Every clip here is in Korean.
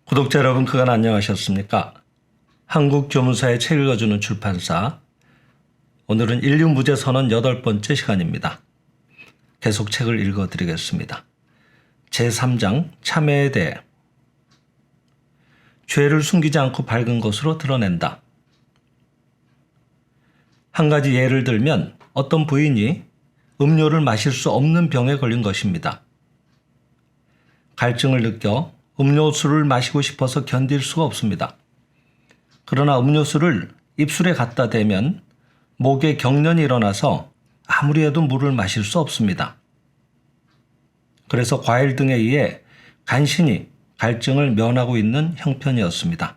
구독자 여러분, 그간 안녕하셨습니까? 한국교문사의 책 읽어주는 출판사. 오늘은 인류무죄선언 8번째 시간입니다. 계속 책을 읽어드리겠습니다. 제3장 참회에 대해. 죄를 숨기지 않고 밝은 것으로 드러낸다. 한 가지 예를 들면 어떤 부인이 음료를 마실 수 없는 병에 걸린 것입니다. 갈증을 느껴 음료수를 마시고 싶어서 견딜 수가 없습니다. 그러나 음료수를 입술에 갖다 대면 목에 경련이 일어나서 아무리 해도 물을 마실 수 없습니다. 그래서 과일 등에 의해 간신히 갈증을 면하고 있는 형편이었습니다.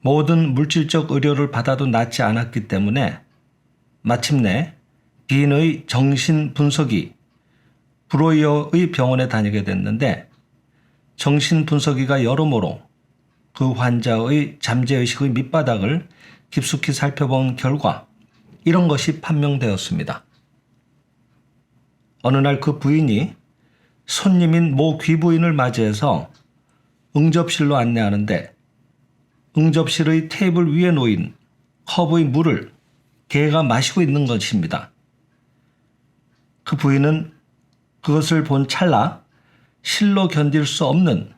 모든 물질적 의료를 받아도 낫지 않았기 때문에 마침내 빈의 정신분석이 브로이어의 병원에 다니게 됐는데, 정신분석의가 여러모로 그 환자의 잠재의식의 밑바닥을 깊숙이 살펴본 결과 이런 것이 판명되었습니다. 어느 날 그 부인이 손님인 모 귀부인을 맞이해서 응접실로 안내하는데, 응접실의 테이블 위에 놓인 컵의 물을 개가 마시고 있는 것입니다. 그 부인은 그것을 본 찰나 실로 견딜 수 없는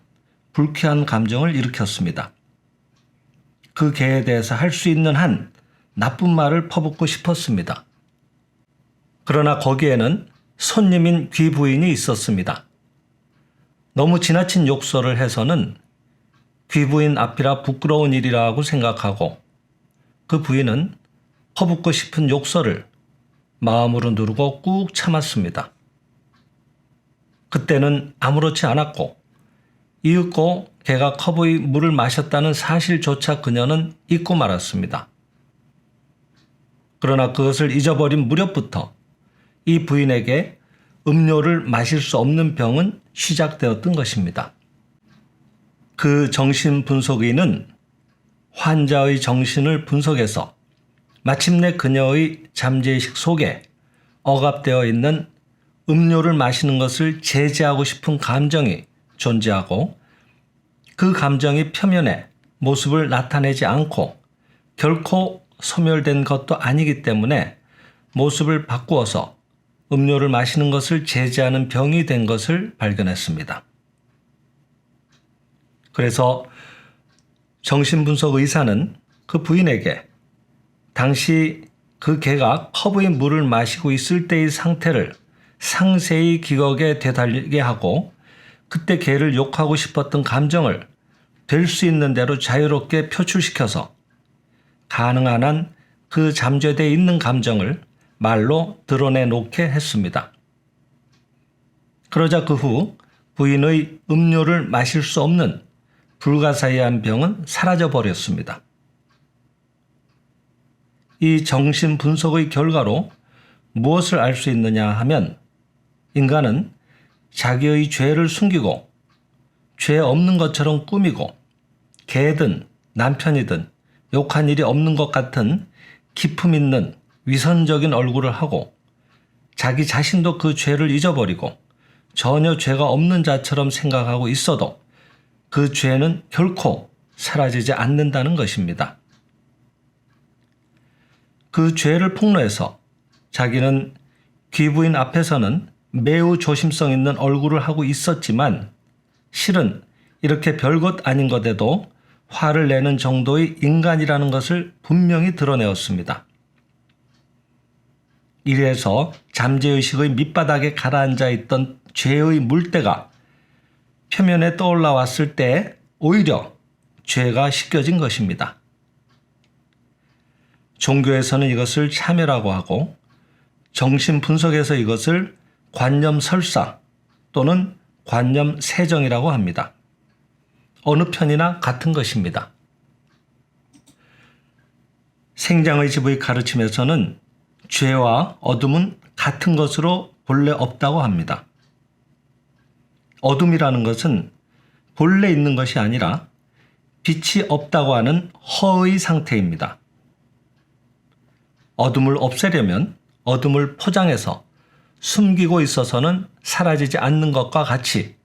불쾌한 감정을 일으켰습니다. 그 개에 대해서 할 수 있는 한 나쁜 말을 퍼붓고 싶었습니다. 그러나 거기에는 손님인 귀부인이 있었습니다. 너무 지나친 욕설을 해서는 귀부인 앞이라 부끄러운 일이라고 생각하고, 그 부인은 퍼붓고 싶은 욕설을 마음으로 누르고 꾹 참았습니다. 그때는 아무렇지 않았고, 이윽고 개가 컵의 물을 마셨다는 사실조차 그녀는 잊고 말았습니다. 그러나 그것을 잊어버린 무렵부터 이 부인에게 음료를 마실 수 없는 병은 시작되었던 것입니다. 그 정신분석의는 환자의 정신을 분석해서 마침내 그녀의 잠재의식 속에 억압되어 있는 음료를 마시는 것을 제지하고 싶은 감정이 존재하고, 그 감정이 표면에 모습을 나타내지 않고 결코 소멸된 것도 아니기 때문에 모습을 바꾸어서 음료를 마시는 것을 제지하는 병이 된 것을 발견했습니다. 그래서 정신분석 의사는 그 부인에게 당시 그 개가 컵의 물을 마시고 있을 때의 상태를 상세히 기억에 되살리게 하고, 그때 개를 욕하고 싶었던 감정을 될 수 있는 대로 자유롭게 표출시켜서 가능한 한 그 잠재되어 있는 감정을 말로 드러내놓게 했습니다. 그러자 그 후 부인의 음료를 마실 수 없는 불가사의한 병은 사라져 버렸습니다. 이 정신분석의 결과로 무엇을 알 수 있느냐 하면, 인간은 자기의 죄를 숨기고 죄 없는 것처럼 꾸미고 개든 남편이든 욕한 일이 없는 것 같은 기품 있는 위선적인 얼굴을 하고, 자기 자신도 그 죄를 잊어버리고 전혀 죄가 없는 자처럼 생각하고 있어도 그 죄는 결코 사라지지 않는다는 것입니다. 그 죄를 폭로해서 자기는 귀부인 앞에서는 매우 조심성 있는 얼굴을 하고 있었지만, 실은 이렇게 별것 아닌 것에도 화를 내는 정도의 인간이라는 것을 분명히 드러내었습니다. 이래서 잠재의식의 밑바닥에 가라앉아 있던 죄의 물때가 표면에 떠올라 왔을 때 오히려 죄가 씻겨진 것입니다. 종교에서는 이것을 참회라고 하고, 정신분석에서 이것을 관념설사 또는 관념세정이라고 합니다. 어느 편이나 같은 것입니다. 생장의 집의 가르침에서는 죄와 어둠은 같은 것으로 본래 없다고 합니다. 어둠이라는 것은 본래 있는 것이 아니라 빛이 없다고 하는 허의 상태입니다. 어둠을 없애려면 어둠을 포장해서 숨기고 있어서는 사라지지 않는 것과 같이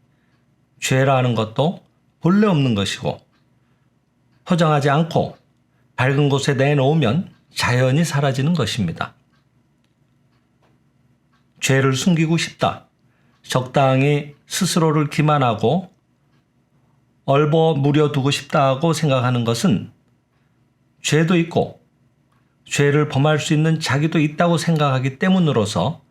죄라는 것도 본래 없는 것이고 포장하지 않고 밝은 곳에 내놓으면 자연히 사라지는 것입니다. 죄를 숨기고 싶다. 적당히 스스로를 기만하고 얼버무려두고 싶다고 생각하는 것은 죄도 있고 죄를 범할 수 있는 자기도 있다고 생각하기 때문으로서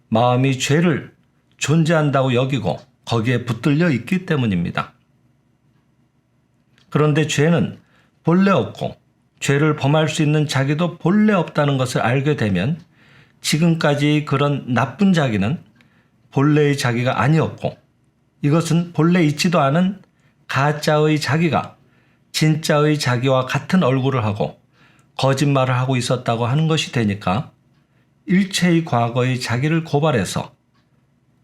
마음이 죄를 존재한다고 여기고 거기에 붙들려 있기 때문입니다. 그런데 죄는 본래 없고 죄를 범할 수 있는 자기도 본래 없다는 것을 알게 되면 지금까지 그런 나쁜 자기는 본래의 자기가 아니었고 이것은 본래 있지도 않은 가짜의 자기가 진짜의 자기와 같은 얼굴을 하고 거짓말을 하고 있었다고 하는 것이 되니까 일체의 과거의 자기를 고발해서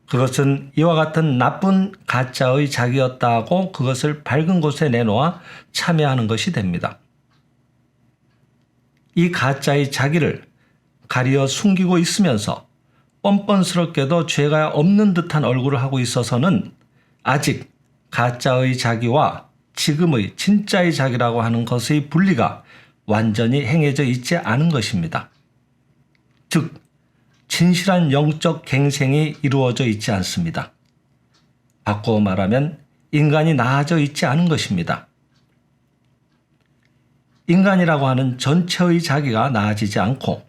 그것은 이와 같은 나쁜 가짜의 자기였다고 그것을 밝은 곳에 내놓아 참여하는 것이 됩니다. 이 가짜의 자기를 가리어 숨기고 있으면서 뻔뻔스럽게도 죄가 없는 듯한 얼굴을 하고 있어서는 아직 가짜의 자기와 지금의 진짜의 자기라고 하는 것의 분리가 완전히 행해져 있지 않은 것입니다. 즉, 진실한 영적 갱생이 이루어져 있지 않습니다. 바꾸어 말하면 인간이 나아져 있지 않은 것입니다. 인간이라고 하는 전체의 자기가 나아지지 않고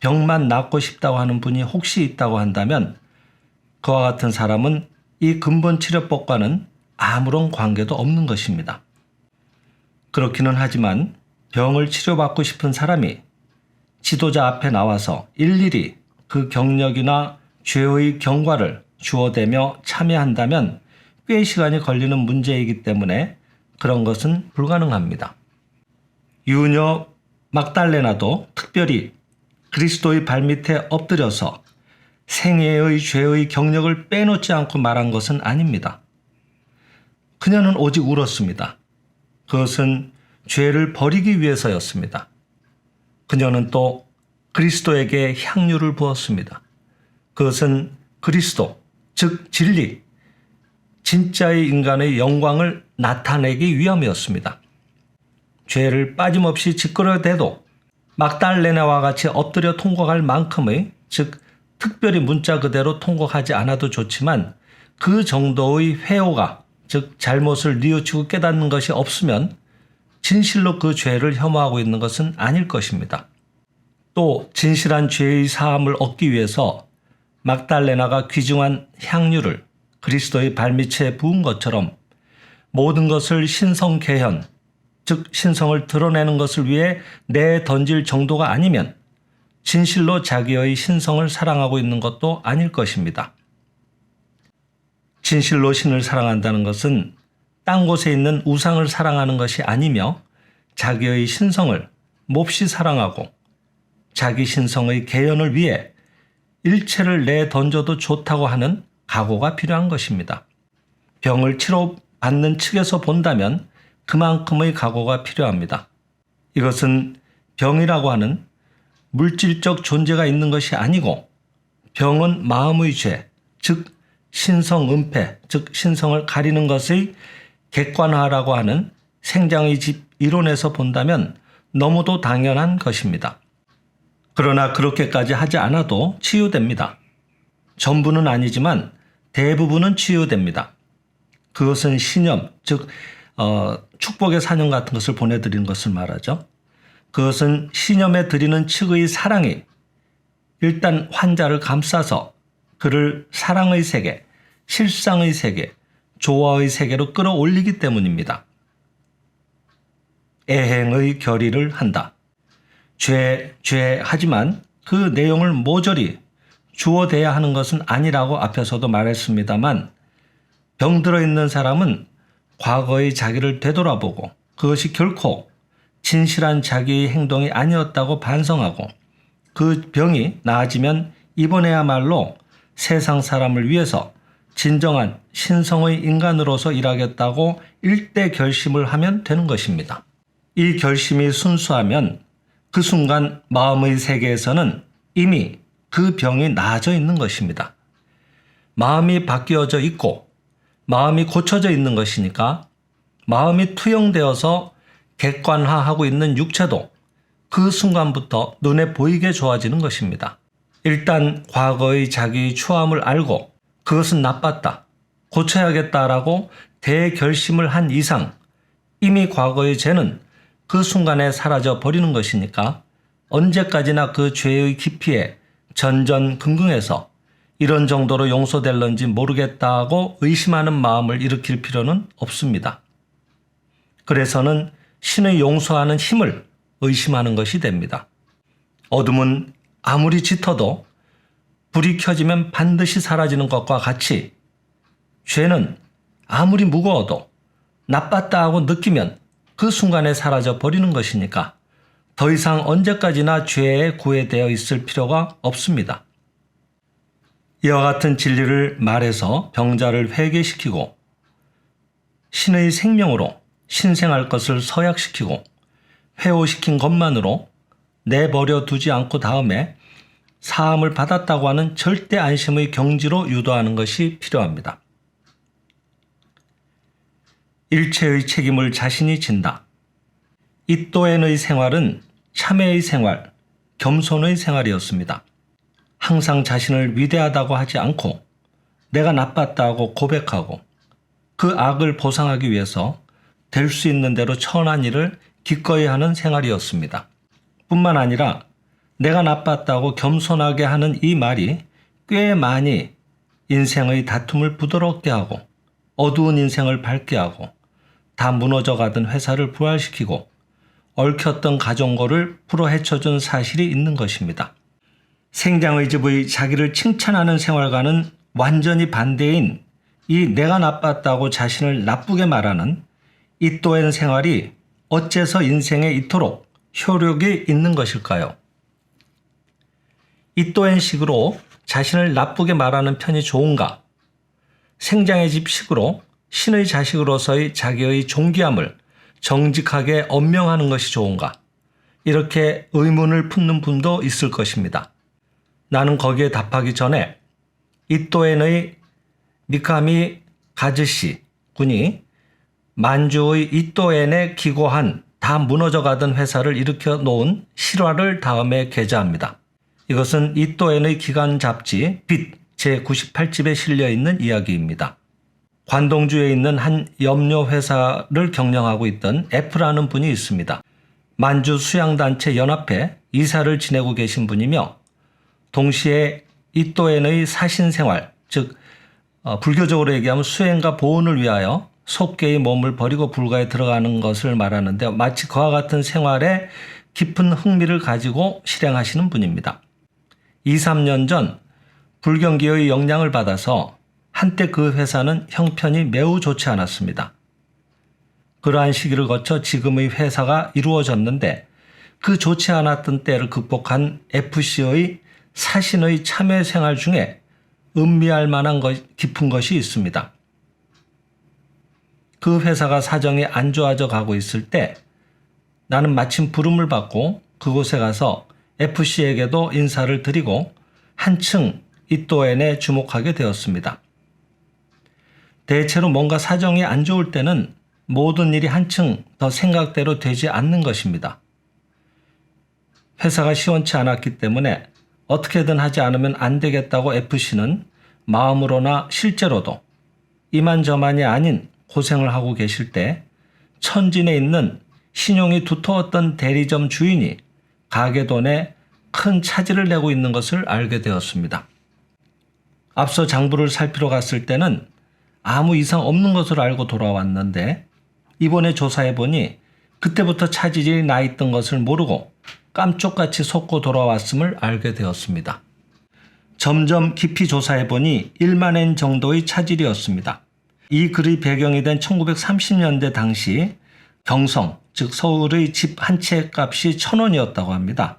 병만 낫고 싶다고 하는 분이 혹시 있다고 한다면 그와 같은 사람은 이 근본 치료법과는 아무런 관계도 없는 것입니다. 그렇기는 하지만 병을 치료받고 싶은 사람이 지도자 앞에 나와서 일일이 그 경력이나 죄의 경과를 주어대며 참여한다면 꽤 시간이 걸리는 문제이기 때문에 그런 것은 불가능합니다. 유녀 막달레나도 특별히 그리스도의 발밑에 엎드려서 생애의 죄의 경력을 빼놓지 않고 말한 것은 아닙니다. 그녀는 오직 울었습니다. 그것은 죄를 버리기 위해서였습니다. 그녀는 또 그리스도에게 향유를 부었습니다. 그것은 그리스도, 즉 진리, 진짜의 인간의 영광을 나타내기 위함이었습니다. 죄를 빠짐없이 짓거려대도 막달레나와 같이 엎드려 통곡할 만큼의, 즉 특별히 문자 그대로 통곡하지 않아도 좋지만 그 정도의 회오가, 즉 잘못을 뉘우치고 깨닫는 것이 없으면 진실로 그 죄를 혐오하고 있는 것은 아닐 것입니다. 또 진실한 죄의 사함을 얻기 위해서 막달레나가 귀중한 향유를 그리스도의 발밑에 부은 것처럼 모든 것을 신성 개현, 즉 신성을 드러내는 것을 위해 내던질 정도가 아니면 진실로 자기의 신성을 사랑하고 있는 것도 아닐 것입니다. 진실로 신을 사랑한다는 것은 딴 곳에 있는 우상을 사랑하는 것이 아니며 자기의 신성을 몹시 사랑하고 자기 신성의 개연을 위해 일체를 내던져도 좋다고 하는 각오가 필요한 것입니다. 병을 치료받는 측에서 본다면 그만큼의 각오가 필요합니다. 이것은 병이라고 하는 물질적 존재가 있는 것이 아니고 병은 마음의 죄, 즉 신성 은폐, 즉 신성을 가리는 것의 객관화라고 하는 생장의 집 이론에서 본다면 너무도 당연한 것입니다. 그러나 그렇게까지 하지 않아도 치유됩니다. 전부는 아니지만 대부분은 치유됩니다. 그것은 신념, 즉 축복의 사념 같은 것을 보내드리는 것을 말하죠. 그것은 신념에 드리는 측의 사랑이 일단 환자를 감싸서 그를 사랑의 세계, 실상의 세계, 조화의 세계로 끌어올리기 때문입니다. 애행의 결의를 한다. 죄 하지만 그 내용을 모조리 주어대야 하는 것은 아니라고 앞에서도 말했습니다만 병들어 있는 사람은 과거의 자기를 되돌아보고 그것이 결코 진실한 자기의 행동이 아니었다고 반성하고 그 병이 나아지면 이번에야말로 세상 사람을 위해서 진정한 신성의 인간으로서 일하겠다고 일대 결심을 하면 되는 것입니다. 이 결심이 순수하면 그 순간 마음의 세계에서는 이미 그 병이 나아져 있는 것입니다. 마음이 바뀌어져 있고 마음이 고쳐져 있는 것이니까 마음이 투영되어서 객관화하고 있는 육체도 그 순간부터 눈에 보이게 좋아지는 것입니다. 일단 과거의 자기의 추함을 알고 그것은 나빴다, 고쳐야겠다라고 대결심을 한 이상 이미 과거의 죄는 그 순간에 사라져 버리는 것이니까 언제까지나 그 죄의 깊이에 전전긍긍해서 이런 정도로 용서될런지 모르겠다고 의심하는 마음을 일으킬 필요는 없습니다. 그래서는 신의 용서하는 힘을 의심하는 것이 됩니다. 어둠은 아무리 짙어도 불이 켜지면 반드시 사라지는 것과 같이 죄는 아무리 무거워도 나빴다 하고 느끼면 그 순간에 사라져 버리는 것이니까 더 이상 언제까지나 죄에 구애되어 있을 필요가 없습니다. 이와 같은 진리를 말해서 병자를 회개시키고 신의 생명으로 신생할 것을 서약시키고 회오시킨 것만으로 내버려 두지 않고 다음에 사함을 받았다고 하는 절대 안심의 경지로 유도하는 것이 필요합니다. 일체의 책임을 자신이 진다. 이또엔의 생활은 참회의 생활, 겸손의 생활이었습니다. 항상 자신을 위대하다고 하지 않고 내가 나빴다고 고백하고 그 악을 보상하기 위해서 될 수 있는 대로 천한 일을 기꺼이 하는 생활이었습니다. 뿐만 아니라 내가 나빴다고 겸손하게 하는 이 말이 꽤 많이 인생의 다툼을 부드럽게 하고 어두운 인생을 밝게 하고 다 무너져가던 회사를 부활시키고 얽혔던 가정고를 풀어헤쳐준 사실이 있는 것입니다. 생장의 집의 자기를 칭찬하는 생활과는 완전히 반대인 이 내가 나빴다고 자신을 나쁘게 말하는 이또엔 생활이 어째서 인생에 이토록 효력이 있는 것일까요? 이또엔식으로 자신을 나쁘게 말하는 편이 좋은가? 생장의 집식으로 신의 자식으로서의 자기의 존귀함을 정직하게 언명하는 것이 좋은가? 이렇게 의문을 품는 분도 있을 것입니다. 나는 거기에 답하기 전에 이또엔의 미카미 가즈시 군이 만주의 이또엔에 기고한 다 무너져가던 회사를 일으켜 놓은 실화를 다음에 게재합니다. 이것은 이또엔의 기간 잡지 빛 제98집에 실려있는 이야기입니다. 관동주에 있는 한 염료회사를 경영하고 있던 F라는 분이 있습니다. 만주 수양단체 연합회 이사를 지내고 계신 분이며 동시에 이또엔의 사신생활, 즉 불교적으로 얘기하면 수행과 보온을 위하여 속개의 몸을 버리고 불가에 들어가는 것을 말하는데 마치 그와 같은 생활에 깊은 흥미를 가지고 실행하시는 분입니다. 2, 3년 전 불경기의 영향을 받아서 한때 그 회사는 형편이 매우 좋지 않았습니다. 그러한 시기를 거쳐 지금의 회사가 이루어졌는데 그 좋지 않았던 때를 극복한 FC의 사신의 참회 생활 중에 음미할 만한 깊은 것이 있습니다. 그 회사가 사정이 안 좋아져 가고 있을 때 나는 마침 부름을 받고 그곳에 가서 FC에게도 인사를 드리고 한층 이또엔에 주목하게 되었습니다. 대체로 뭔가 사정이 안 좋을 때는 모든 일이 한층 더 생각대로 되지 않는 것입니다. 회사가 시원치 않았기 때문에 어떻게든 하지 않으면 안 되겠다고 FC는 마음으로나 실제로도 이만저만이 아닌 고생을 하고 계실 때 천진에 있는 신용이 두터웠던 대리점 주인이 가게 돈에 큰 차질을 내고 있는 것을 알게 되었습니다. 앞서 장부를 살피러 갔을 때는 아무 이상 없는 것으로 알고 돌아왔는데 이번에 조사해보니 그때부터 차질이 나 있던 것을 모르고 깜쪽같이 속고 돌아왔음을 알게 되었습니다. 점점 깊이 조사해보니 1만엔 정도의 차질이었습니다. 이 글의 배경이 된 1930년대 당시 경성, 즉 서울의 집 한 채 값이 1,000원이었다고 합니다.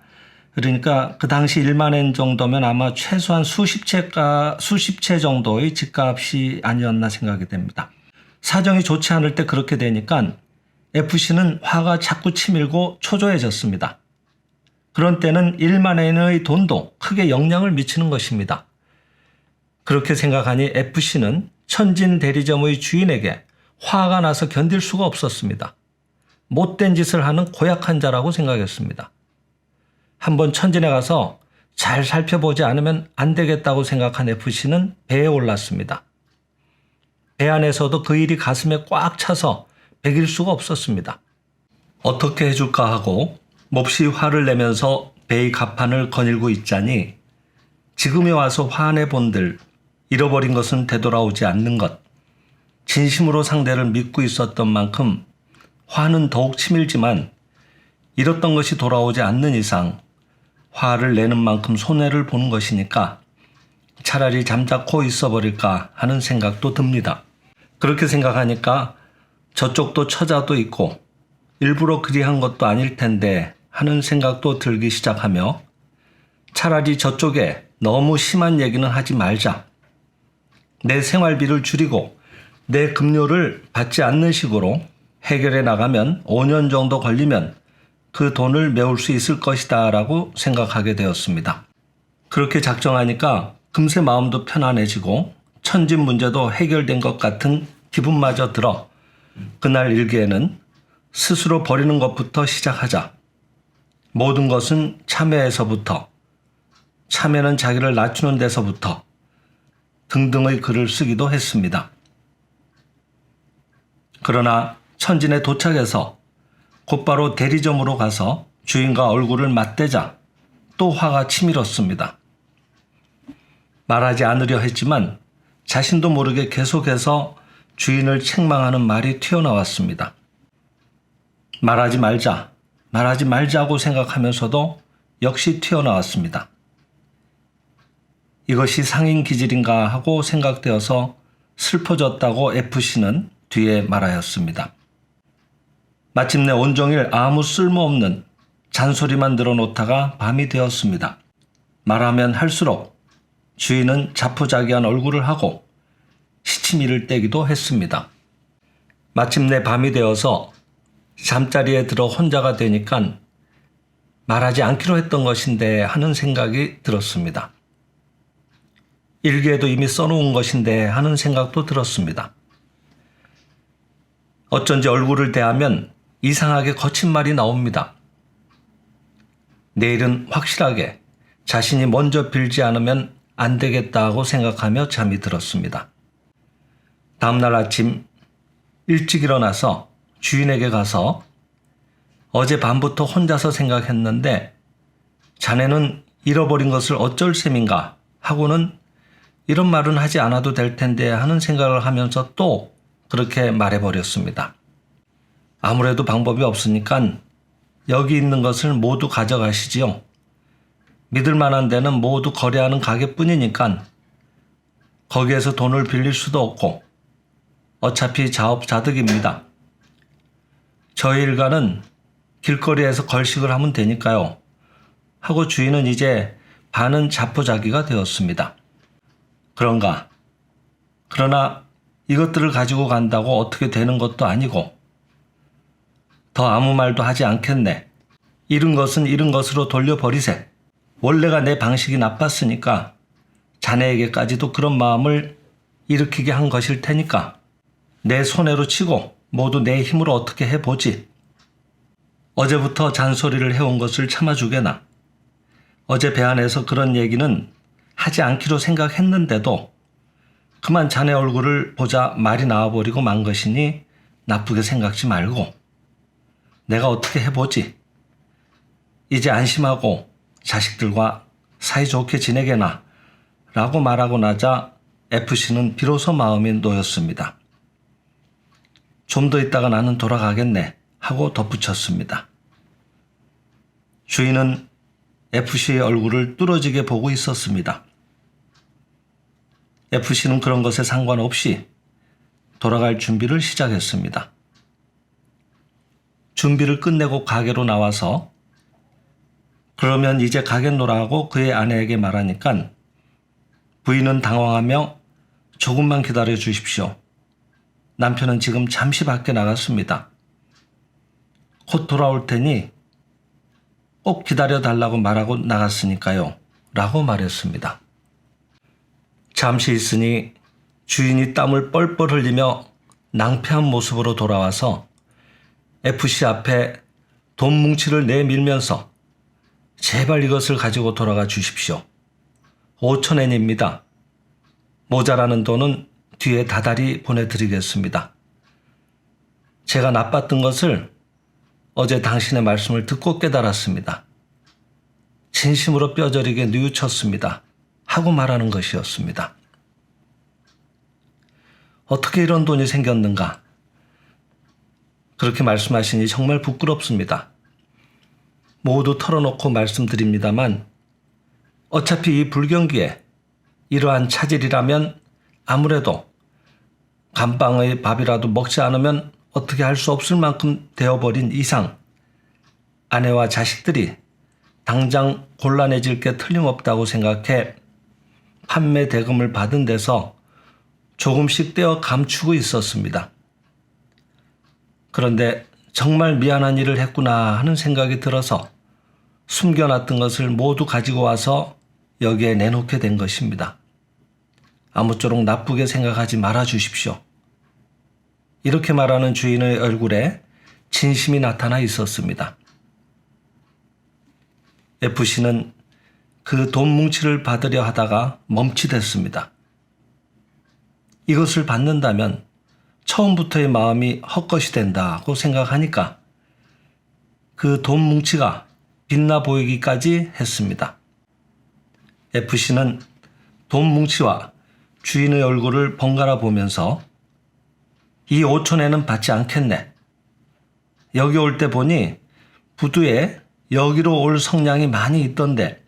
그러니까 그 당시 1만엔 정도면 아마 최소한 수십 채 정도의 집값이 아니었나 생각이 됩니다. 사정이 좋지 않을 때 그렇게 되니까 FC는 화가 자꾸 치밀고 초조해졌습니다. 그런 때는 1만엔의 돈도 크게 영향을 미치는 것입니다. 그렇게 생각하니 FC는 천진 대리점의 주인에게 화가 나서 견딜 수가 없었습니다. 못된 짓을 하는 고약한 자라고 생각했습니다. 한번 천진에 가서 잘 살펴보지 않으면 안 되겠다고 생각한 FC는 배에 올랐습니다. 배 안에서도 그 일이 가슴에 꽉 차서 배길 수가 없었습니다. 어떻게 해줄까 하고 몹시 화를 내면서 배의 갑판을 거닐고 있자니 지금에 와서 화내 본들 잃어버린 것은 되돌아오지 않는 것, 진심으로 상대를 믿고 있었던 만큼 화는 더욱 치밀지만 잃었던 것이 돌아오지 않는 이상 화를 내는 만큼 손해를 보는 것이니까 차라리 잠자코 있어버릴까 하는 생각도 듭니다. 그렇게 생각하니까 저쪽도 처자도 있고 일부러 그리한 것도 아닐 텐데 하는 생각도 들기 시작하며 차라리 저쪽에 너무 심한 얘기는 하지 말자. 내 생활비를 줄이고 내 급료를 받지 않는 식으로 해결해 나가면 5년 정도 걸리면 그 돈을 메울 수 있을 것이다 라고 생각하게 되었습니다. 그렇게 작정하니까 금세 마음도 편안해지고 천진 문제도 해결된 것 같은 기분마저 들어 그날 일기에는 스스로 버리는 것부터 시작하자. 모든 것은 참회에서부터, 참회는 자기를 낮추는 데서부터 등등의 글을 쓰기도 했습니다. 그러나 천진에 도착해서 곧바로 대리점으로 가서 주인과 얼굴을 맞대자 또 화가 치밀었습니다. 말하지 않으려 했지만 자신도 모르게 계속해서 주인을 책망하는 말이 튀어나왔습니다. 말하지 말자고 생각하면서도 역시 튀어나왔습니다. 이것이 상인 기질인가 하고 생각되어서 슬퍼졌다고 FC는 뒤에 말하였습니다. 마침내 온종일 아무 쓸모없는 잔소리만 늘어놓다가 밤이 되었습니다. 말하면 할수록 주인은 자포자기한 얼굴을 하고 시치미를 떼기도 했습니다. 마침내 밤이 되어서 잠자리에 들어 혼자가 되니까 말하지 않기로 했던 것인데 하는 생각이 들었습니다. 일기에도 이미 써놓은 것인데 하는 생각도 들었습니다. 어쩐지 얼굴을 대하면 이상하게 거친 말이 나옵니다. 내일은 확실하게 자신이 먼저 빌지 않으면 안 되겠다고 생각하며 잠이 들었습니다. 다음날 아침 일찍 일어나서 주인에게 가서 어제 밤부터 혼자서 생각했는데 자네는 잃어버린 것을 어쩔 셈인가 하고는 이런 말은 하지 않아도 될 텐데 하는 생각을 하면서 또 그렇게 말해버렸습니다. 아무래도 방법이 없으니까 여기 있는 것을 모두 가져가시지요. 믿을 만한 데는 모두 거래하는 가게뿐이니까 거기에서 돈을 빌릴 수도 없고 어차피 자업자득입니다. 저희 일가는 길거리에서 걸식을 하면 되니까요. 하고 주인은 이제 반은 자포자기가 되었습니다. 그런가? 그러나 이것들을 가지고 간다고 어떻게 되는 것도 아니고 더 아무 말도 하지 않겠네. 잃은 것은 잃은 것으로 돌려버리세. 원래가 내 방식이 나빴으니까 자네에게까지도 그런 마음을 일으키게 한 것일 테니까 내 손해로 치고 모두 내 힘으로 어떻게 해보지. 어제부터 잔소리를 해온 것을 참아주게나. 어제 배 안에서 그런 얘기는 하지 않기로 생각했는데도 그만 자네 얼굴을 보자 말이 나와버리고 만 것이니 나쁘게 생각지 말고 내가 어떻게 해보지. 이제 안심하고 자식들과 사이좋게 지내게나 라고 말하고 나자 FC는 비로소 마음이 놓였습니다. 좀 더 있다가 나는 돌아가겠네 하고 덧붙였습니다. 주인은 FC의 얼굴을 뚫어지게 보고 있었습니다. FC는 그런 것에 상관없이 돌아갈 준비를 시작했습니다. 준비를 끝내고 가게로 나와서 그러면 이제 가겠노라 하고 그의 아내에게 말하니까 부인은 당황하며 조금만 기다려 주십시오. 남편은 지금 잠시 밖에 나갔습니다. 곧 돌아올 테니 꼭 기다려 달라고 말하고 나갔으니까요. 라고 말했습니다. 잠시 있으니 주인이 땀을 뻘뻘 흘리며 낭패한 모습으로 돌아와서 FC 앞에 돈 뭉치를 내밀면서 제발 이것을 가지고 돌아가 주십시오. 5,000엔입니다. 모자라는 돈은 뒤에 다달이 보내드리겠습니다. 제가 나빴던 것을 어제 당신의 말씀을 듣고 깨달았습니다. 진심으로 뼈저리게 뉘우쳤습니다. 하고 말하는 것이었습니다. 어떻게 이런 돈이 생겼는가? 그렇게 말씀하시니 정말 부끄럽습니다. 모두 털어놓고 말씀드립니다만 어차피 이 불경기에 이러한 차질이라면 아무래도 감방의 밥이라도 먹지 않으면 어떻게 할 수 없을 만큼 되어버린 이상 아내와 자식들이 당장 곤란해질 게 틀림없다고 생각해 판매 대금을 받은 데서 조금씩 떼어 감추고 있었습니다. 그런데 정말 미안한 일을 했구나 하는 생각이 들어서 숨겨놨던 것을 모두 가지고 와서 여기에 내놓게 된 것입니다. 아무쪼록 나쁘게 생각하지 말아 주십시오. 이렇게 말하는 주인의 얼굴에 진심이 나타나 있었습니다. FC는 그 돈 뭉치를 받으려 하다가 멈칫했습니다. 이것을 받는다면 처음부터의 마음이 헛것이 된다고 생각하니까 그 돈 뭉치가 빛나 보이기까지 했습니다. FC는 돈 뭉치와 주인의 얼굴을 번갈아 보면서 이 5,000엔은 받지 않겠네. 여기 올 때 보니 부두에 여기로 올 성량이 많이 있던데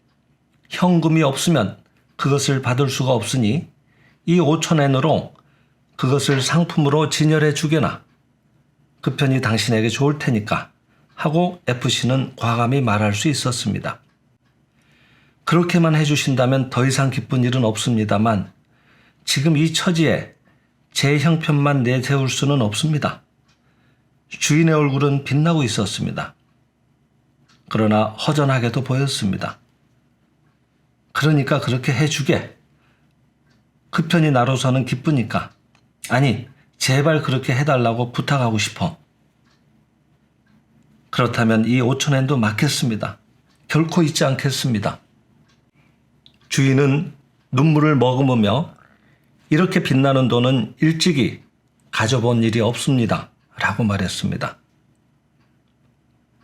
현금이 없으면 그것을 받을 수가 없으니 이 5,000엔으로 그것을 상품으로 진열해 주게나. 그 편이 당신에게 좋을 테니까 하고 FC는 과감히 말할 수 있었습니다. 그렇게만 해주신다면 더 이상 기쁜 일은 없습니다만 지금 이 처지에 제 형편만 내세울 수는 없습니다. 주인의 얼굴은 빛나고 있었습니다. 그러나 허전하게도 보였습니다. 그러니까 그렇게 해주게. 그 편이 나로서는 기쁘니까. 아니, 제발 그렇게 해달라고 부탁하고 싶어. 그렇다면 이 5,000엔도 맡겠습니다. 결코 잊지 않겠습니다. 주인은 눈물을 머금으며 이렇게 빛나는 돈은 일찍이 가져본 일이 없습니다. 라고 말했습니다.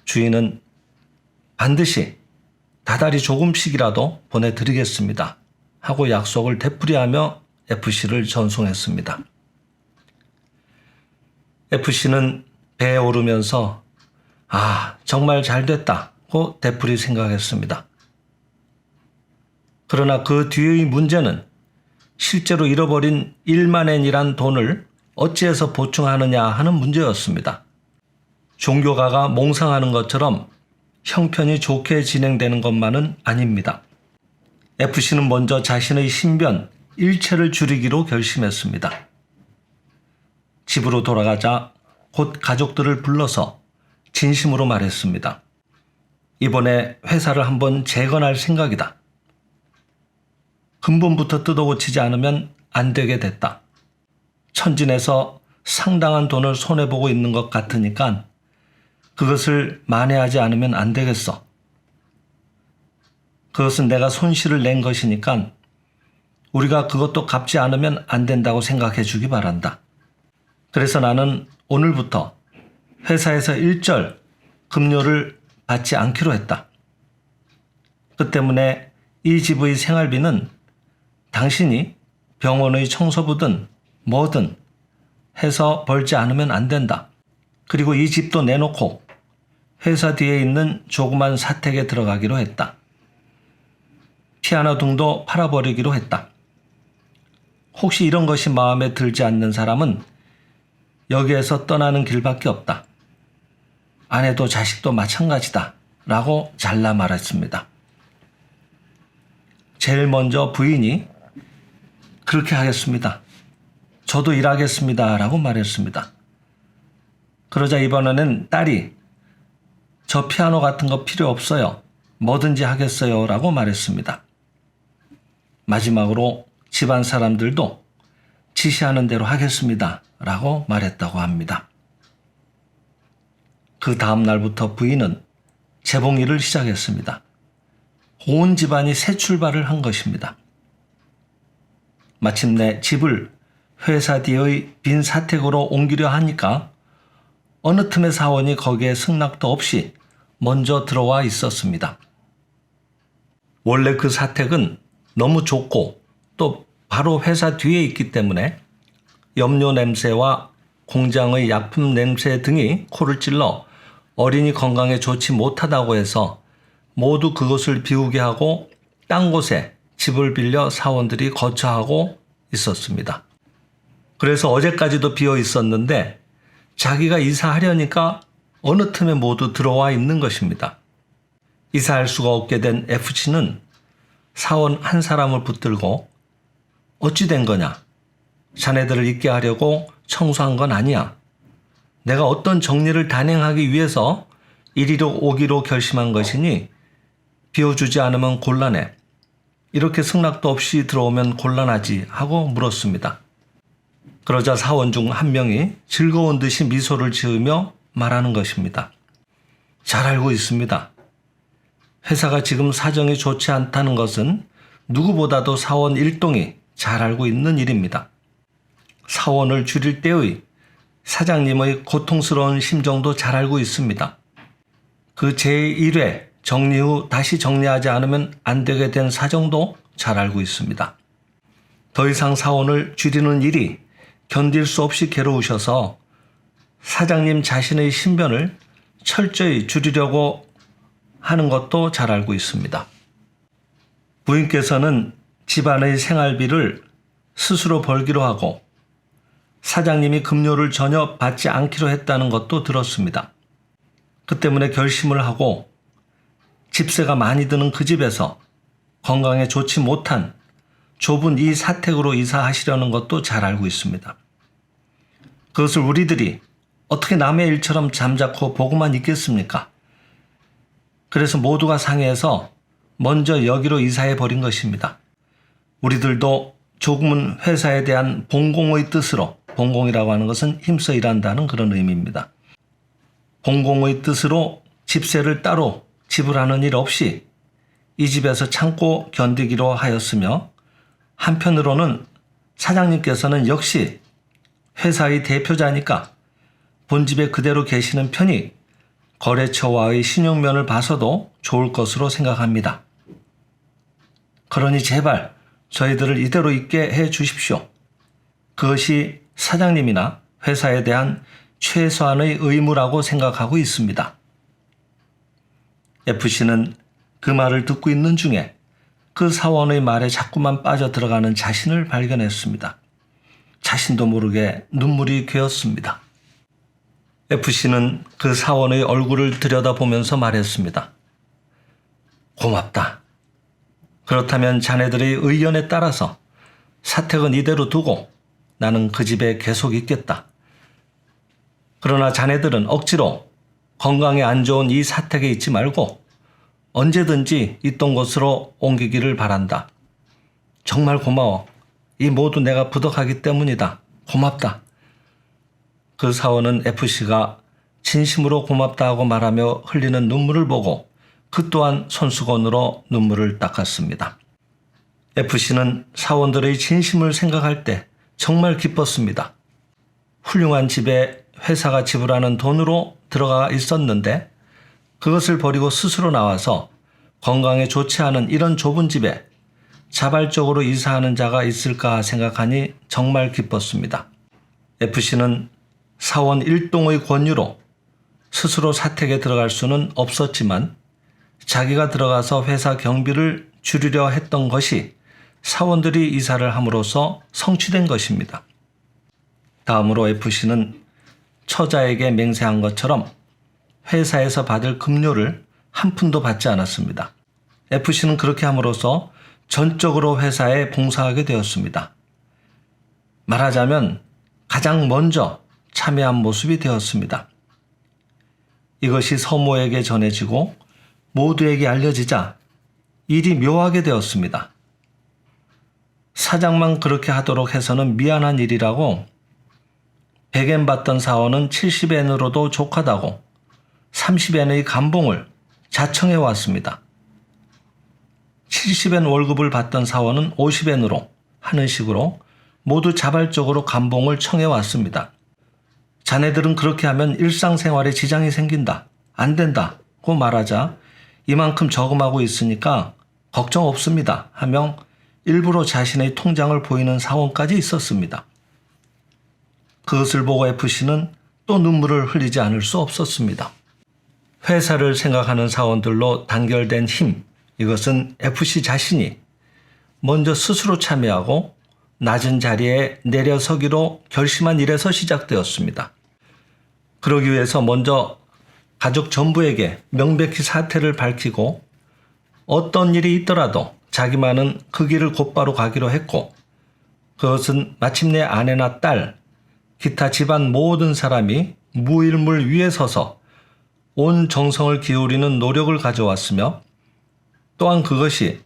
주인은 반드시 다달이 조금씩이라도 보내드리겠습니다. 하고 약속을 되풀이하며 FC를 전송했습니다. FC는 배에 오르면서 정말 잘됐다고 되풀이 생각했습니다. 그러나 그 뒤의 문제는 실제로 잃어버린 1만엔이란 돈을 어찌해서 보충하느냐 하는 문제였습니다. 종교가가 몽상하는 것처럼 형편이 좋게 진행되는 것만은 아닙니다. FC는 먼저 자신의 신변, 일체를 줄이기로 결심했습니다. 집으로 돌아가자 곧 가족들을 불러서 진심으로 말했습니다. 이번에 회사를 한번 재건할 생각이다. 근본부터 뜯어고치지 않으면 안 되게 됐다. 천진에서 상당한 돈을 손해보고 있는 것 같으니까 그것을 만회하지 않으면 안 되겠어. 그것은 내가 손실을 낸 것이니까 우리가 그것도 갚지 않으면 안 된다고 생각해 주기 바란다. 그래서 나는 오늘부터 회사에서 일절 급료를 받지 않기로 했다. 그 때문에 이 집의 생활비는 당신이 병원의 청소부든 뭐든 해서 벌지 않으면 안 된다. 그리고 이 집도 내놓고 회사 뒤에 있는 조그만 사택에 들어가기로 했다. 피아노 등도 팔아버리기로 했다. 혹시 이런 것이 마음에 들지 않는 사람은 여기에서 떠나는 길밖에 없다. 아내도 자식도 마찬가지다. 라고 잘라 말했습니다. 제일 먼저 부인이 그렇게 하겠습니다. 저도 일하겠습니다. 라고 말했습니다. 그러자 이번에는 딸이 저 피아노 같은 거 필요 없어요. 뭐든지 하겠어요. 라고 말했습니다. 마지막으로 집안 사람들도 지시하는 대로 하겠습니다. 라고 말했다고 합니다. 그 다음 날부터 부인은 재봉일을 시작했습니다. 온 집안이 새 출발을 한 것입니다. 마침내 집을 회사 뒤의 빈 사택으로 옮기려 하니까 어느 틈에 사원이 거기에 승낙도 없이 먼저 들어와 있었습니다. 원래 그 사택은 너무 좁고 또 바로 회사 뒤에 있기 때문에 염료 냄새와 공장의 약품 냄새 등이 코를 찔러 어린이 건강에 좋지 못하다고 해서 모두 그것을 비우게 하고 딴 곳에 집을 빌려 사원들이 거처하고 있었습니다. 그래서 어제까지도 비어 있었는데 자기가 이사하려니까 어느 틈에 모두 들어와 있는 것입니다. 이사할 수가 없게 된 F씨는 사원 한 사람을 붙들고 어찌 된 거냐? 자네들을 있게 하려고 청소한 건 아니야. 내가 어떤 정리를 단행하기 위해서 이리로 오기로 결심한 것이니 비워주지 않으면 곤란해. 이렇게 승낙도 없이 들어오면 곤란하지 하고 물었습니다. 그러자 사원 중 한 명이 즐거운 듯이 미소를 지으며 말하는 것입니다. 잘 알고 있습니다. 회사가 지금 사정이 좋지 않다는 것은 누구보다도 사원 일동이 잘 알고 있는 일입니다. 사원을 줄일 때의 사장님의 고통스러운 심정도 잘 알고 있습니다. 그 제1회 정리 후 다시 정리하지 않으면 안 되게 된 사정도 잘 알고 있습니다. 더 이상 사원을 줄이는 일이 견딜 수 없이 괴로우셔서 사장님 자신의 신변을 철저히 줄이려고 하는 것도 잘 알고 있습니다. 부인께서는 집안의 생활비를 스스로 벌기로 하고 사장님이 급료를 전혀 받지 않기로 했다는 것도 들었습니다. 그 때문에 결심을 하고 집세가 많이 드는 그 집에서 건강에 좋지 못한 좁은 이 사택으로 이사하시려는 것도 잘 알고 있습니다. 그것을 우리들이 어떻게 남의 일처럼 잠자코 보고만 있겠습니까? 그래서 모두가 상의해서 먼저 여기로 이사해 버린 것입니다. 우리들도 조금은 회사에 대한 본공의 뜻으로, 본공이라고 하는 것은 힘써 일한다는 그런 의미입니다. 본공의 뜻으로 집세를 따로 지불하는 일 없이 이 집에서 참고 견디기로 하였으며, 한편으로는 사장님께서는 역시 회사의 대표자니까 본집에 그대로 계시는 편이 거래처와의 신용면을 봐서도 좋을 것으로 생각합니다. 그러니 제발 저희들을 이대로 있게 해 주십시오. 그것이 사장님이나 회사에 대한 최소한의 의무라고 생각하고 있습니다. F씨는 그 말을 듣고 있는 중에 그 사원의 말에 자꾸만 빠져들어가는 자신을 발견했습니다. 자신도 모르게 눈물이 괴었습니다. F씨는 그 사원의 얼굴을 들여다보면서 말했습니다. 고맙다. 그렇다면 자네들의 의견에 따라서 사택은 이대로 두고 나는 그 집에 계속 있겠다. 그러나 자네들은 억지로 건강에 안 좋은 이 사택에 있지 말고 언제든지 있던 곳으로 옮기기를 바란다. 정말 고마워. 이 모두 내가 부덕하기 때문이다. 고맙다. 그 사원은 F씨가 진심으로 고맙다고 말하며 흘리는 눈물을 보고 그 또한 손수건으로 눈물을 닦았습니다. F씨는 사원들의 진심을 생각할 때 정말 기뻤습니다. 훌륭한 집에 회사가 지불하는 돈으로 들어가 있었는데 그것을 버리고 스스로 나와서 건강에 좋지 않은 이런 좁은 집에 자발적으로 이사하는 자가 있을까 생각하니 정말 기뻤습니다. F씨는 사원 일동의 권유로 스스로 사택에 들어갈 수는 없었지만 자기가 들어가서 회사 경비를 줄이려 했던 것이 사원들이 이사를 함으로써 성취된 것입니다. 다음으로 F씨는 처자에게 맹세한 것처럼 회사에서 받을 급료를 한 푼도 받지 않았습니다. F씨는 그렇게 함으로써 전적으로 회사에 봉사하게 되었습니다. 말하자면 가장 먼저 참여한 모습이 되었습니다. 이것이 서모에게 전해지고 모두에게 알려지자 일이 묘하게 되었습니다. 사장만 그렇게 하도록 해서는 미안한 일이라고 100엔 받던 사원은 70엔으로도 족하다고 30엔의 감봉을 자청해 왔습니다. 70엔 월급을 받던 사원은 50엔으로 하는 식으로 모두 자발적으로 감봉을 청해 왔습니다. 자네들은 그렇게 하면 일상생활에 지장이 생긴다, 안 된다고 말하자 이만큼 저금하고 있으니까 걱정 없습니다 하며 일부러 자신의 통장을 보이는 사원까지 있었습니다. 그것을 보고 FC는 또 눈물을 흘리지 않을 수 없었습니다. 회사를 생각하는 사원들로 단결된 힘, 이것은 FC 자신이 먼저 스스로 참여하고 낮은 자리에 내려서기로 결심한 일에서 시작되었습니다. 그러기 위해서 먼저 가족 전부에게 명백히 사태를 밝히고 어떤 일이 있더라도 자기만은 그 길을 곧바로 가기로 했고, 그것은 마침내 아내나 딸, 기타 집안 모든 사람이 무일물 위에 서서 온 정성을 기울이는 노력을 가져왔으며, 또한 그것이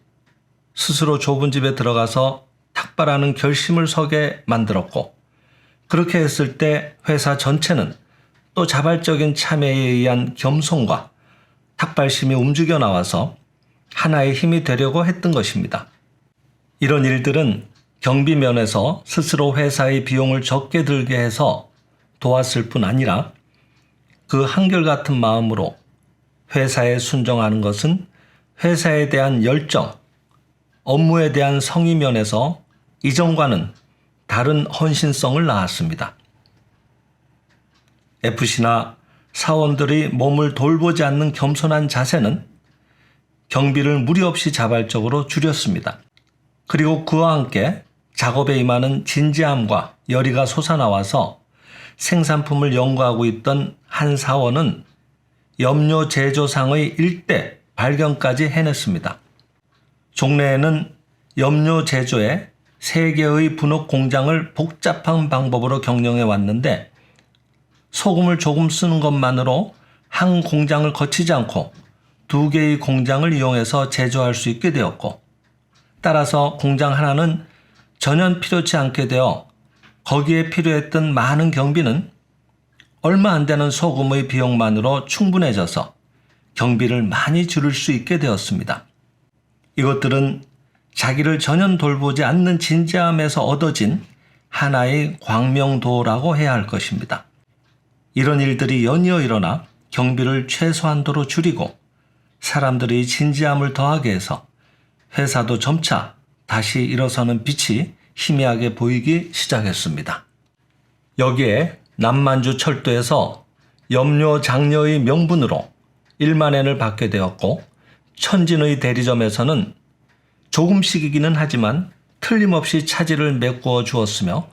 스스로 좁은 집에 들어가서 탁발하는 결심을 서게 만들었고, 그렇게 했을 때 회사 전체는 또 자발적인 참여에 의한 겸손과 탁발심이 움직여 나와서 하나의 힘이 되려고 했던 것입니다. 이런 일들은 경비면에서 스스로 회사의 비용을 적게 들게 해서 도왔을 뿐 아니라 그 한결같은 마음으로 회사에 순종하는 것은 회사에 대한 열정, 업무에 대한 성의 면에서 이전과는 다른 헌신성을 낳았습니다. FC나 사원들이 몸을 돌보지 않는 겸손한 자세는 경비를 무리 없이 자발적으로 줄였습니다. 그리고 그와 함께 작업에 임하는 진지함과 열의가 솟아나와서 생산품을 연구하고 있던 한 사원은 염료 제조상의 일대 발견까지 해냈습니다. 종래에는 염료 제조에 3개의 분업 공장을 복잡한 방법으로 경영해 왔는데, 소금을 조금 쓰는 것만으로 한 공장을 거치지 않고 2개의 공장을 이용해서 제조할 수 있게 되었고, 따라서 공장 하나는 전혀 필요치 않게 되어 거기에 필요했던 많은 경비는 얼마 안 되는 소금의 비용만으로 충분해져서 경비를 많이 줄일 수 있게 되었습니다. 이것들은 자기를 전혀 돌보지 않는 진지함에서 얻어진 하나의 광명도라고 해야 할 것입니다. 이런 일들이 연이어 일어나 경비를 최소한도로 줄이고 사람들의 진지함을 더하게 해서 회사도 점차 다시 일어서는 빛이 희미하게 보이기 시작했습니다. 여기에 남만주 철도에서 염료 장려의 명분으로 1만엔을 받게 되었고, 천진의 대리점에서는 조금씩이기는 하지만 틀림없이 차질을 메꾸어 주었으며,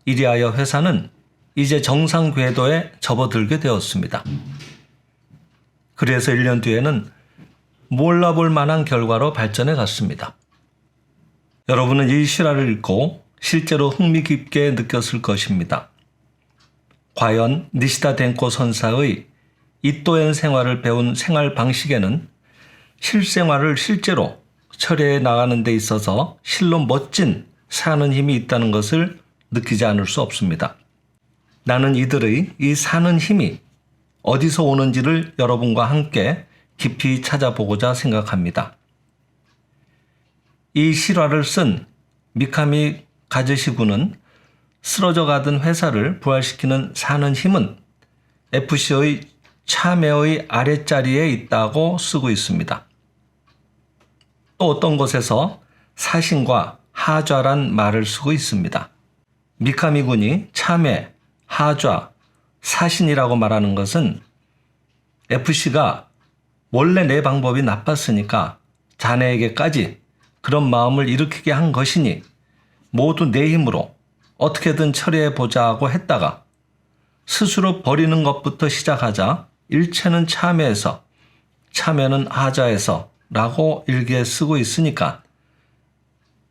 이리하여 회사는 이제 정상 궤도에 접어들게 되었습니다. 그래서 1년 뒤에는 몰라볼 만한 결과로 발전해 갔습니다. 여러분은 이 실화를 읽고 실제로 흥미 깊게 느꼈을 것입니다. 과연 니시다 덴코 선사의 이또엔 생활을 배운 생활 방식에는 실생활을 실제로 처리해 나가는 데 있어서 실로 멋진 사는 힘이 있다는 것을 느끼지 않을 수 없습니다. 나는 이들의 이 사는 힘이 어디서 오는지를 여러분과 함께 깊이 찾아보고자 생각합니다. 이 실화를 쓴 미카미 가즈시 군은 쓰러져 가던 회사를 부활시키는 사는 힘은 FC의 참여의 아랫자리에 있다고 쓰고 있습니다. 또 어떤 곳에서 사신과 하좌란 말을 쓰고 있습니다. 미카미 군이 참여, 하좌, 사신이라고 말하는 것은 FC가 원래 내 방법이 나빴으니까 자네에게까지 그런 마음을 일으키게 한 것이니 모두 내 힘으로 어떻게든 처리해보자 하고 했다가 스스로 버리는 것부터 시작하자 일체는 참여에서, 참여는 하좌에서 라고 일기에 쓰고 있으니까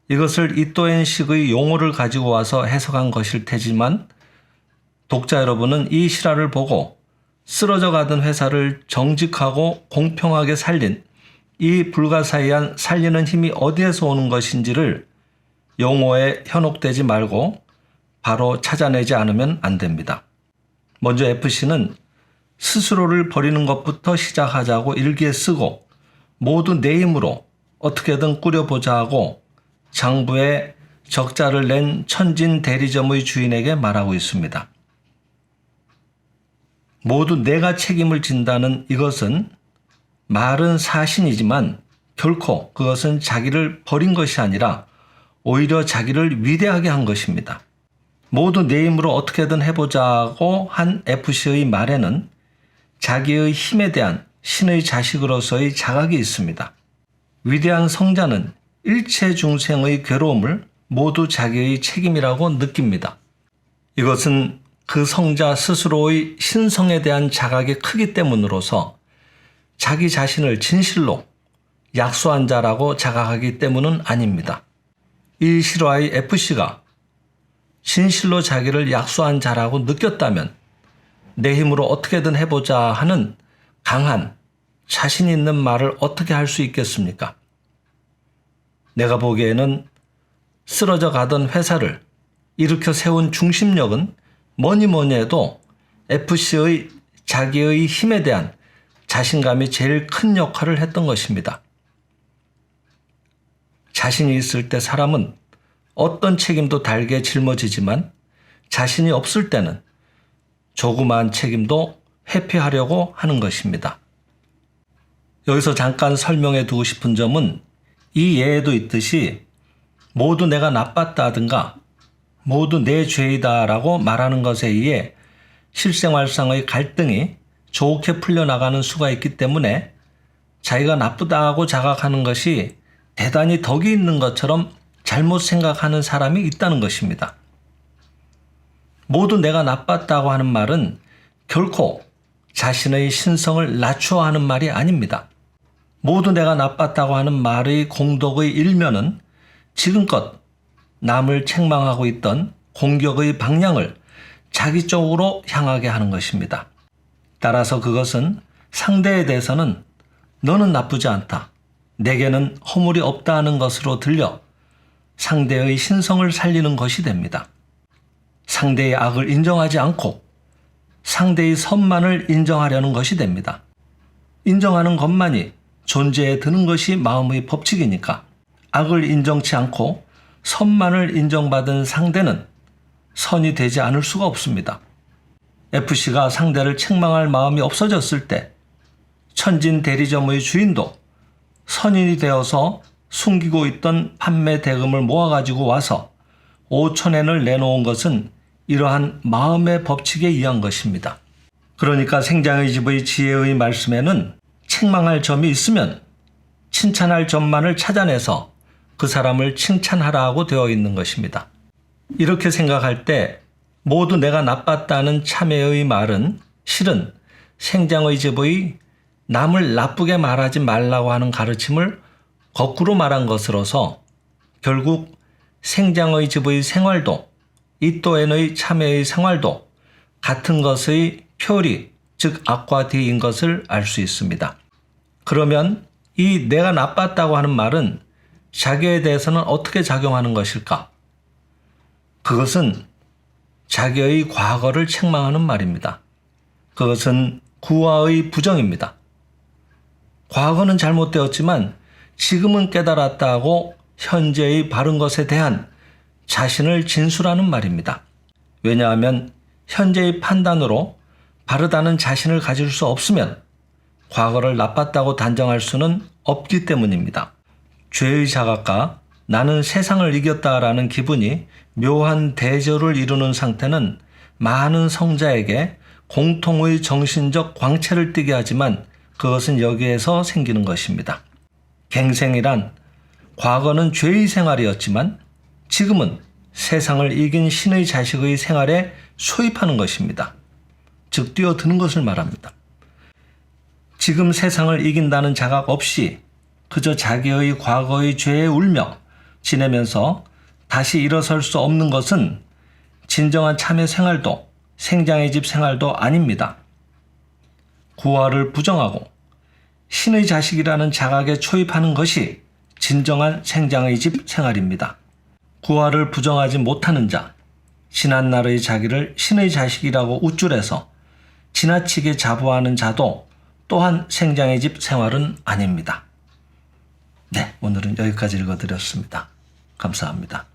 이것을 이또엔식의 용어를 가지고 와서 해석한 것일 테지만, 독자 여러분은 이 실화를 보고 쓰러져 가던 회사를 정직하고 공평하게 살린 이 불가사의한 살리는 힘이 어디에서 오는 것인지를 용어에 현혹되지 말고 바로 찾아내지 않으면 안 됩니다. 먼저 FC는 스스로를 버리는 것부터 시작하자고 일기에 쓰고 모두 내 힘으로 어떻게든 꾸려보자 하고 장부에 적자를 낸 천진 대리점의 주인에게 말하고 있습니다. 모두 내가 책임을 진다는 이것은 말은 사신이지만 결코 그것은 자기를 버린 것이 아니라 오히려 자기를 위대하게 한 것입니다. 모두 내 힘으로 어떻게든 해보자고 한 FC의 말에는 자기의 힘에 대한 신의 자식으로서의 자각이 있습니다. 위대한 성자는 일체 중생의 괴로움을 모두 자기의 책임이라고 느낍니다. 이것은 그 성자 스스로의 신성에 대한 자각이 크기 때문으로서 자기 자신을 진실로 약소한 자라고 자각하기 때문은 아닙니다. 이 실화의 FC가 진실로 자기를 약소한 자라고 느꼈다면 내 힘으로 어떻게든 해보자 하는 강한 자신 있는 말을 어떻게 할 수 있겠습니까? 내가 보기에는 쓰러져 가던 회사를 일으켜 세운 중심력은 뭐니 해도 FC의 자기의 힘에 대한 자신감이 제일 큰 역할을 했던 것입니다. 자신이 있을 때 사람은 어떤 책임도 달게 짊어지지만 자신이 없을 때는 조그마한 책임도 회피하려고 하는 것입니다. 여기서 잠깐 설명해 두고 싶은 점은 이 예에도 있듯이 모두 내가 나빴다든가 모두 내 죄이다라고 말하는 것에 의해 실생활상의 갈등이 좋게 풀려나가는 수가 있기 때문에 자기가 나쁘다고 자각하는 것이 대단히 덕이 있는 것처럼 잘못 생각하는 사람이 있다는 것입니다. 모두 내가 나빴다고 하는 말은 결코 자신의 신성을 낮추어 하는 말이 아닙니다. 모두 내가 나빴다고 하는 말의 공덕의 일면은 지금껏 남을 책망하고 있던 공격의 방향을 자기 쪽으로 향하게 하는 것입니다. 따라서 그것은 상대에 대해서는 너는 나쁘지 않다, 내게는 허물이 없다는 것으로 들려 상대의 신성을 살리는 것이 됩니다. 상대의 악을 인정하지 않고 상대의 선만을 인정하려는 것이 됩니다. 인정하는 것만이 존재에 드는 것이 마음의 법칙이니까 악을 인정치 않고 선만을 인정받은 상대는 선이 되지 않을 수가 없습니다. FC가 상대를 책망할 마음이 없어졌을 때 천진 대리점의 주인도 선인이 되어서 숨기고 있던 판매 대금을 모아가지고 와서 5,000엔을 내놓은 것은 이러한 마음의 법칙에 의한 것입니다. 그러니까 생장의 집의 지혜의 말씀에는 책망할 점이 있으면 칭찬할 점만을 찾아내서 그 사람을 칭찬하라고 되어 있는 것입니다. 이렇게 생각할 때 모두 내가 나빴다는 참회의 말은 실은 생장의 집의 남을 나쁘게 말하지 말라고 하는 가르침을 거꾸로 말한 것으로서 결국 생장의 집의 생활도 이또엔의 참회의 생활도 같은 것의 표리, 즉 악과 뒤인 것을 알 수 있습니다. 그러면 이 내가 나빴다고 하는 말은 자기에 대해서는 어떻게 작용하는 것일까? 그것은 자기의 과거를 책망하는 말입니다. 그것은 구화의 부정입니다. 과거는 잘못되었지만 지금은 깨달았다고 현재의 바른 것에 대한 자신을 진술하는 말입니다. 왜냐하면 현재의 판단으로 바르다는 자신을 가질 수 없으면 과거를 나빴다고 단정할 수는 없기 때문입니다. 죄의 자각과 나는 세상을 이겼다라는 기분이 묘한 대조를 이루는 상태는 많은 성자에게 공통의 정신적 광채를 띠게 하지만 그것은 여기에서 생기는 것입니다. 갱생이란 과거는 죄의 생활이었지만 지금은 세상을 이긴 신의 자식의 생활에 소입하는 것입니다. 즉 뛰어드는 것을 말합니다. 지금 세상을 이긴다는 자각 없이 그저 자기의 과거의 죄에 울며 지내면서 다시 일어설 수 없는 것은 진정한 참회 생활도 생장의 집 생활도 아닙니다. 구화를 부정하고 신의 자식이라는 자각에 초입하는 것이 진정한 생장의 집 생활입니다. 구화를 부정하지 못하는 자, 지난날의 자기를 신의 자식이라고 우쭐해서 지나치게 자부하는 자도 또한 생장의 집 생활은 아닙니다. 네, 오늘은 여기까지 읽어드렸습니다. 감사합니다.